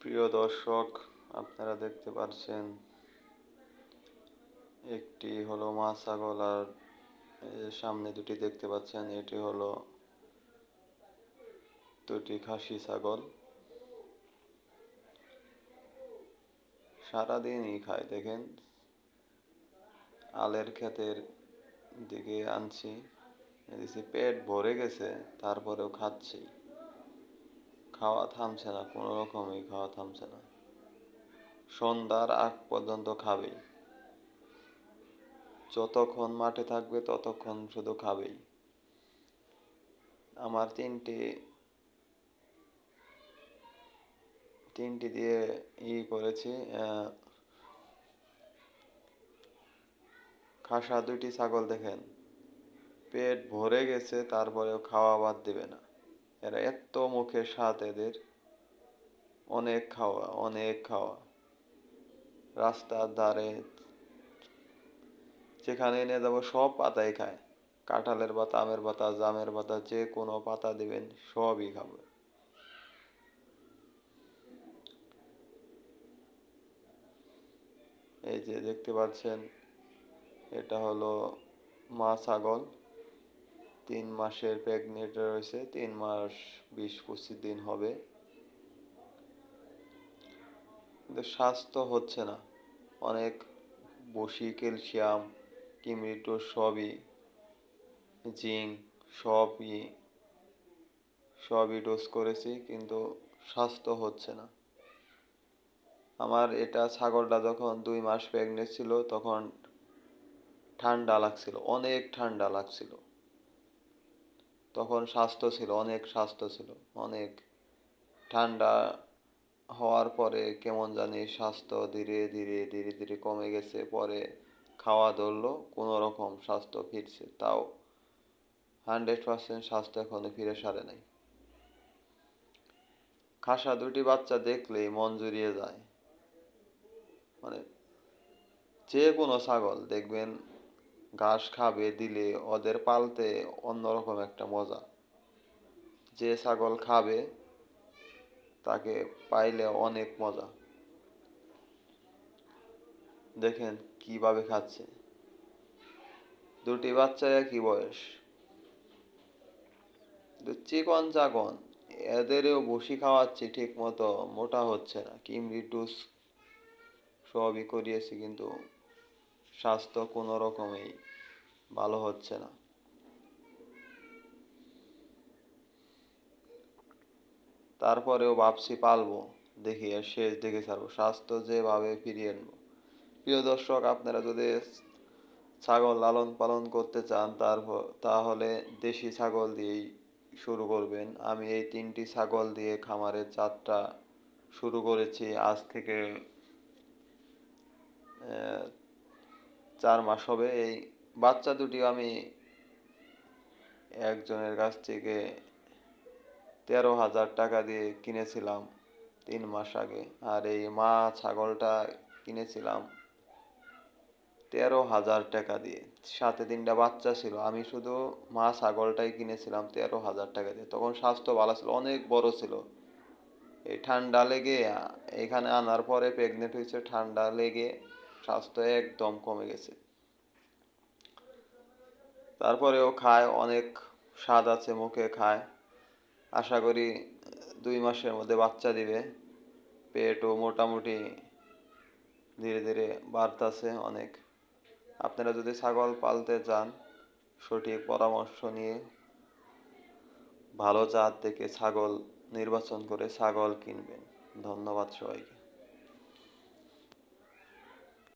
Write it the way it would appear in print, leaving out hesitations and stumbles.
প্রিয় দর্শক, আপনারা দেখতে পাচ্ছেন একটি হলো মা ছাগল, আর সামনে দুটি দেখতে পাচ্ছেন এটি হলো দুটি খাসি ছাগল। সারাদিনই খায়, দেখেন আলের ক্ষেতের দিকে আনছি, পেট ভরে গেছে, তারপরেও খাচ্ছি, খাওয়া থামছে না, কোনো রকমই খাওয়া থামছে না, সন্ধ্যার আগ পর্যন্ত খাবেই, যতক্ষণ মাঠে থাকবে ততক্ষণ শুধু খাবেই। আমার তিনটি দিয়ে করেছি। খাসা দুইটি ছাগল দেখেন পেট ভরে গেছে, তারপরেও খাওয়া বাদ দিবে না। এরা এত মুখে স্বাদ এদের, অনেক খাওয়া অনেক খাওয়া। রাস্তার ধারে যেখানে নিয়ে যাবো সব পাতাই খায়, কাঁঠালের পাতা, আমের পাতা, জামের পাতা, যে কোনো পাতা দিবেন সবই খাবে। এই যে দেখতে পাচ্ছেন, এটা হলো মা ছাগল, 3 মাসের প্রেগনেন্ট রয়েছে, 3 মাস 20-25 দিন হবে, কিন্তু স্বাস্থ্য হচ্ছে না। অনেক বসি, ক্যালসিয়াম, কিমরিটো সবই, জিঙ্ক সবই ডোজ করেছি, কিন্তু স্বাস্থ্য হচ্ছে না। আমার এটা ছাগলটা যখন 2 মাস প্রেগনেন্ট ছিল তখন ঠান্ডা লাগছিল, অনেক ঠান্ডা লাগছিল, তখন স্বাস্থ্য ছিল, অনেক স্বাস্থ্য ছিল। অনেক ঠান্ডা হওয়ার পরে কেমন জানি স্বাস্থ্য ধীরে ধীরে ধীরে ধীরে কমে গেছে, পরে খাওয়া ধরলো, কোনো রকম স্বাস্থ্য ফিরছে, তাও 100% স্বাস্থ্য এখনো ফিরে সারে নাই। খাসা দুটি বাচ্চা দেখলেই মন জুড়িয়ে যায়। মানে যে কোনো ছাগল দেখবেন ঘাস খাবে দিলে ওদের পালতে অন্যরকম একটা মজা। যে ছাগল খাবে তাকে পাইলে অনেক মজা। দেখেন কিভাবে খাচ্ছে, দুটি বাচ্চা একই বয়স, চিকন চাকন, এদেরও বসি খাওয়াচ্ছি ঠিক মতো, মোটা হচ্ছে না, কিমরি টুস সবই করিয়েছি, কিন্তু স্বাস্থ্য কোনো রকমেই ভালো হচ্ছে না। তারপরেও ভাবছি পালবো, দেখি আর শেষ দেখে ছাড়বো, স্বাস্থ্য যেভাবে ফিরিয়ে আনবো। প্রিয় দর্শক, আপনারা যদি ছাগল লালন পালন করতে চান তাহলে দেশি ছাগল দিয়েই শুরু করবেন। আমি এই 3টি ছাগল দিয়ে খামারের যাত্রা শুরু করেছি আজ থেকে 4 মাস হবে। এই বাচ্চা দুটি আমি একজনের কাছ থেকে 13,000 টাকা দিয়ে কিনেছিলাম 3 মাস আগে, আর এই মা ছাগলটা কিনেছিলাম 13,000 টাকা দিয়ে, সাথে 3টা বাচ্চা ছিল। আমি শুধু মা ছাগলটাই কিনেছিলাম 13,000 টাকা দিয়ে, তখন স্বাস্থ্য ভালো ছিল, অনেক বড় ছিল। এই ঠান্ডা লেগে এখানে আনার পরে প্রেগনেন্ট হয়েছে, ঠান্ডা লেগে স্বাস্থ্য একদম কমে গেছে। তারপরেও খায়, অনেক স্বাদ আছে, মুখে খায়। আশা করি 2 মাসের মধ্যে বাচ্চা দিবে। পেটও মোটামুটি ধীরে ধীরে বাড়তেছে অনেক। আপনারা যদি ছাগল পালতে চান, সঠিক পরামর্শ নিয়ে ভালো জাত দেখে ছাগল নির্বাচন করে ছাগল কিনবেন। ধন্যবাদ সবাইকে।